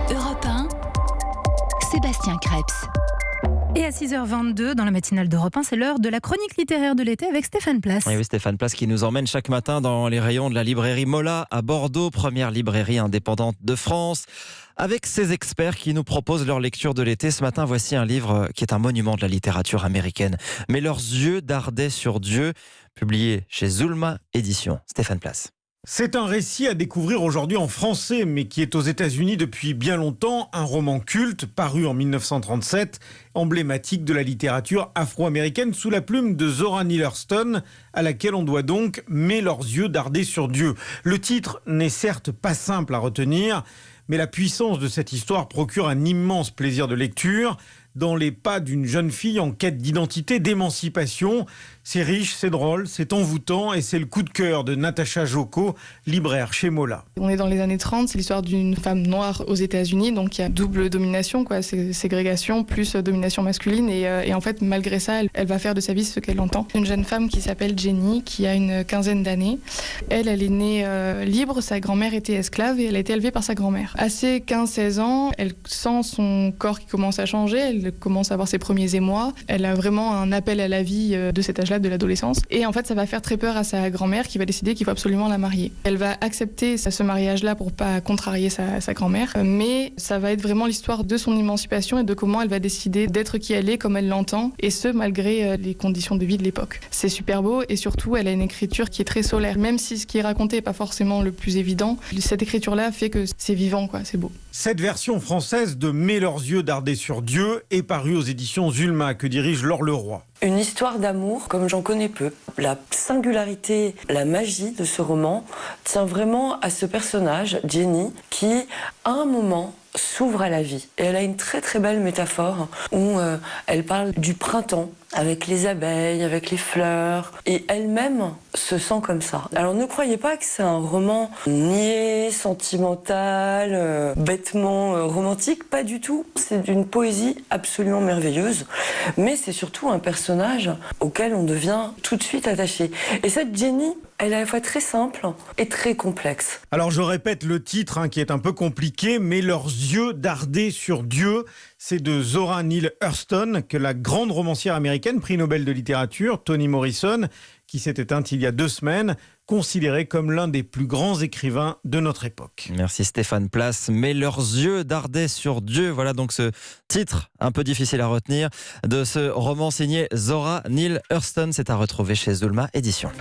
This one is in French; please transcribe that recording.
Europe 1, Sébastien Krebs. Et à 6h22, dans la matinale d'Europe 1, c'est l'heure de la chronique littéraire de l'été avec Stéphane Place. Oui, Stéphane Place qui nous emmène chaque matin dans les rayons de la librairie Mola à Bordeaux, première librairie indépendante de France, avec ses experts qui nous proposent leur lecture de l'été. Ce matin, voici un livre qui est un monument de la littérature américaine. Mais leurs yeux dardaient sur Dieu, publié chez Zulma Éditions. Stéphane Place. C'est un récit à découvrir aujourd'hui en français, mais qui est aux États-Unis depuis bien longtemps, un roman culte paru en 1937, emblématique de la littérature afro-américaine sous la plume de Zora Neale Hurston, à laquelle on doit donc « Mais leurs yeux dardaient sur Dieu ». Le titre n'est certes pas simple à retenir, mais la puissance de cette histoire procure un immense plaisir de lecture, dans les pas d'une jeune fille en quête d'identité, d'émancipation. C'est riche, c'est drôle, c'est envoûtant et c'est le coup de cœur de Natasha Joko, libraire chez Mola. On est dans les années 30, c'est l'histoire d'une femme noire aux États-Unis, donc il y a double domination, ségrégation plus domination masculine et en fait malgré ça, elle va faire de sa vie ce qu'elle entend. Une jeune femme qui s'appelle Jenny, qui a une quinzaine d'années. Elle est née libre, sa grand-mère était esclave et elle a été élevée par sa grand-mère. À ses 15-16 ans, elle sent son corps qui commence à changer, elle commence à avoir ses premiers émois. Elle a vraiment un appel à la vie de cet âge-là, de l'adolescence. Et en fait, ça va faire très peur à sa grand-mère qui va décider qu'il faut absolument la marier. Elle va accepter ce mariage-là pour pas contrarier sa grand-mère, mais ça va être vraiment l'histoire de son émancipation et de comment elle va décider d'être qui elle est, comme elle l'entend, et ce, malgré les conditions de vie de l'époque. C'est super beau et surtout, elle a une écriture qui est très solaire. Même si ce qui est raconté n'est pas forcément le plus évident, cette écriture-là fait que c'est vivant, c'est beau. Cette version française de « Mais leurs yeux dardaient sur Dieu » est parue aux éditions Zulma, que dirige Laure Leroy. Une histoire d'amour comme j'en connais peu. La singularité, la magie de ce roman tient vraiment à ce personnage, Jenny, qui, à un moment, s'ouvre à la vie. Et elle a une très très belle métaphore où elle parle du printemps, avec les abeilles, avec les fleurs, et elle-même se sent comme ça. Alors ne croyez pas que c'est un roman niais, sentimental, bêtement romantique, pas du tout. C'est d'une poésie absolument merveilleuse, mais c'est surtout un personnage auquel on devient tout de suite attaché. Et cette Jenny, elle est à la fois très simple et très complexe. Alors je répète le titre qui est un peu compliqué, mais leurs yeux dardaient sur Dieu. C'est de Zora Neale Hurston, que la grande romancière américaine, prix Nobel de littérature, Toni Morrison, qui s'est éteinte il y a 2 semaines, considéré comme l'un des plus grands écrivains de notre époque. Merci Stéphane Place. Mais leurs yeux dardaient sur Dieu. Voilà donc ce titre un peu difficile à retenir de ce roman signé Zora Neale Hurston. C'est à retrouver chez Zulma Éditions.